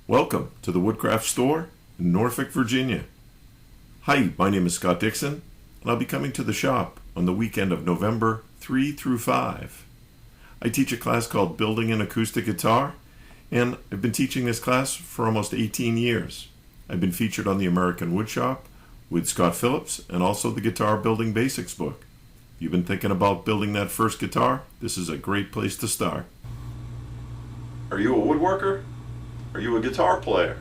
Welcome to the Woodcraft store in Norfolk, Virginia. Hi, my name is Scott Dixon, and I'll be coming to the shop on the weekend of November 3 through 5. I teach a class called Building an Acoustic Guitar, and I've been teaching this class for almost 18 years. I've been featured on the American Woodshop with Scott Phillips and also the Guitar Building Basics book. If you've been thinking about building that first guitar, this is a great place to start. Are you a woodworker? Are you a guitar player?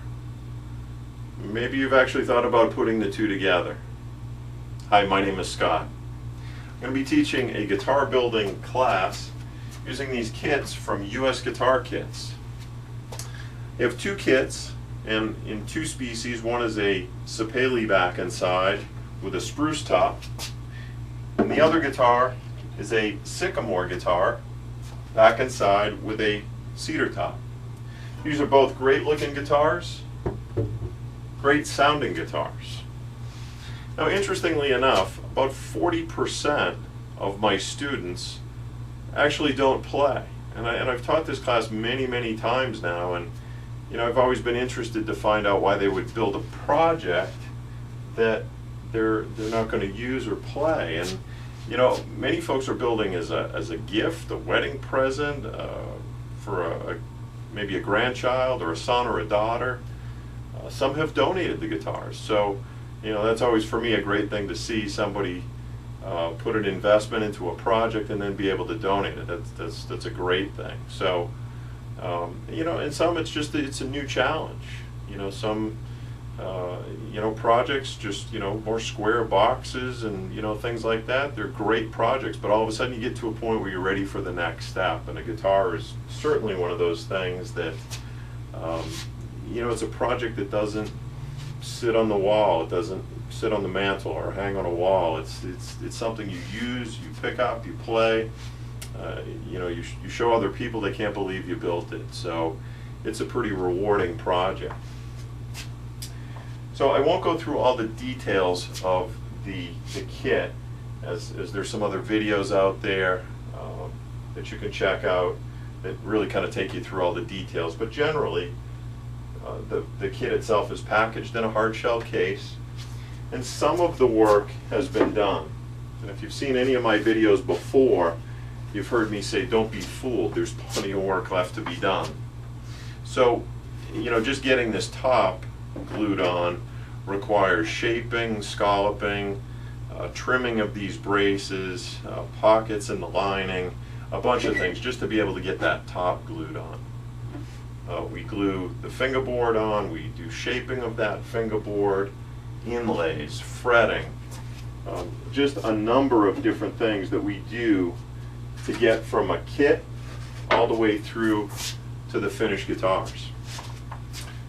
Maybe you've actually thought about putting the two together. Hi, my name is Scott. I'm going to be teaching a guitar building class using these kits from US Guitar Kits. You have two kits, and in two species. One is a sapele back and side with a spruce top, and the other guitar is a sycamore guitar back and side with a cedar top. These are both great looking guitars, great sounding guitars. Now, interestingly enough, about 40% of my students actually don't play. And I've taught this class many times now, and I've always been interested to find out why they would build a project that they're not going to use or play. And many folks are building as a gift, a wedding present, for maybe a grandchild or a son or a daughter. Some have donated the guitars, so that's always for me a great thing to see somebody put an investment into a project and then be able to donate it. That's a great thing. So and some it's a new challenge. Some projects just more square boxes and things like that. They're great projects, but all of a sudden you get to a point where you're ready for the next step, and a guitar is certainly one of those things that it's a project that doesn't sit on the wall. It doesn't sit on the mantle or hang on a wall. It's something you use, you pick up, you play. You show other people, they can't believe you built it. So it's a pretty rewarding project. So I won't go through all the details of the kit, as there's some other videos out there that you can check out that really kind of take you through all the details. But generally, the kit itself is packaged in a hard shell case, and some of the work has been done. And if you've seen any of my videos before, you've heard me say, don't be fooled, there's plenty of work left to be done. So, just getting this top glued on requires shaping, scalloping, trimming of these braces, pockets in the lining, a bunch of things just to be able to get that top glued on. We glue the fingerboard on, we do shaping of that fingerboard, inlays, fretting, just a number of different things that we do to get from a kit all the way through to the finished guitars.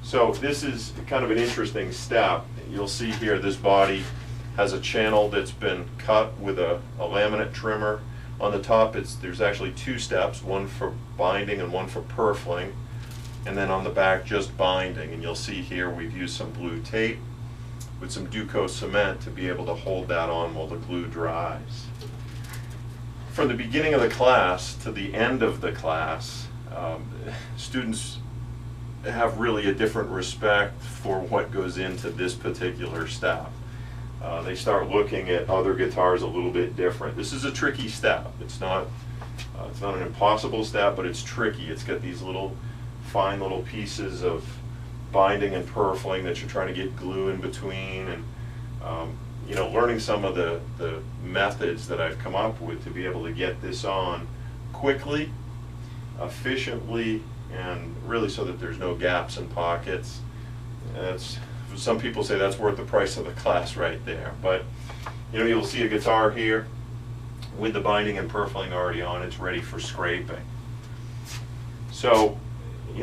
So this is kind of an interesting step. You'll see here this body has a channel that's been cut with a laminate trimmer. On the top there's actually two steps, one for binding and one for purfling, and then on the back just binding. And you'll see here we've used some blue tape with some Duco cement to be able to hold that on while the glue dries. From the beginning of the class to the end of the class, students have really a different respect for what goes into this particular step. They start looking at other guitars a little bit different. This is a tricky step. It's not an impossible step, but it's tricky. It's got these fine little pieces of binding and purfling that you're trying to get glue in between, and learning some of the methods that I've come up with to be able to get this on quickly, efficiently, and really so that there's no gaps and pockets. Some people say that's worth the price of the class right there. But you'll see a guitar here with the binding and purfling already on. It's ready for scraping. So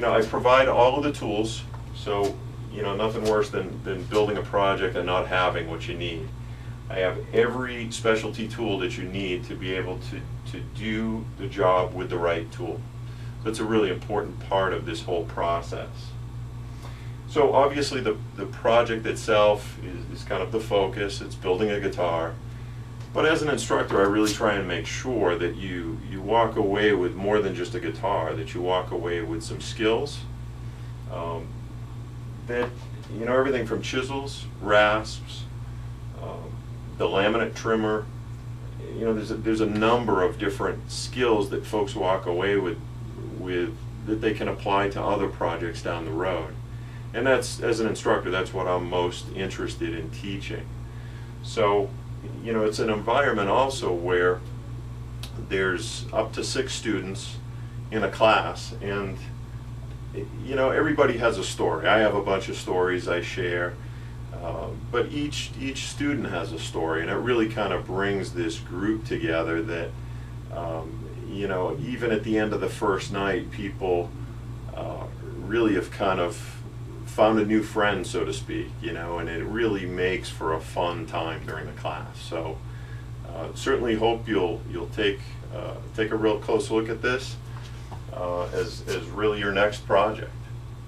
I provide all of the tools. So nothing worse than building a project and not having what you need. I have every specialty tool that you need to be able to do the job with the right tool. That's a really important part of this whole process. So obviously the project itself is kind of the focus. It's building a guitar. But as an instructor, I really try and make sure that you walk away with more than just a guitar, that you walk away with some skills, that, you know, everything from chisels, rasps, the laminate trimmer, you know, there's a number of different skills that folks walk away with that they can apply to other projects down the road. And that's, as an instructor, that's what I'm most interested in teaching. So, you know, it's an environment also where there's up to 6 students in a class, and you know, everybody has a story. I have a bunch of stories I share, but each student has a story, and it really kind of brings this group together that, you know, even at the end of the first night, people really have kind of found a new friend, so to speak, you know, and it really makes for a fun time during the class. So certainly hope you'll take a real close look at this as really your next project.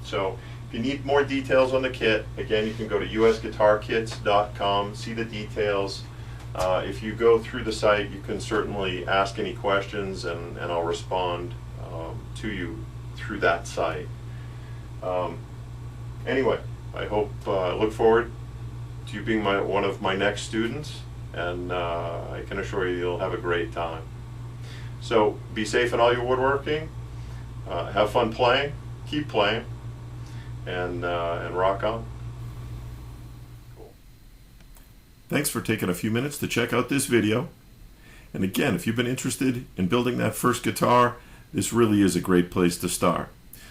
So if you need more details on the kit, again, you can go to usguitarkits.com, see the details. If you go through the site, you can certainly ask any questions, and I'll respond to you through that site. Anyway, I look forward to you being one of my next students, and I can assure you you'll have a great time. So be safe in all your woodworking, have fun playing, keep playing, and rock on. Cool. Thanks for taking a few minutes to check out this video. And again, if you've been interested in building that first guitar, this really is a great place to start.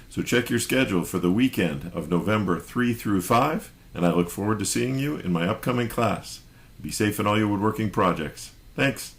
So check your schedule for the weekend of November 3 through 5, and I look forward to seeing you in my upcoming class. Be safe in all your woodworking projects. Thanks.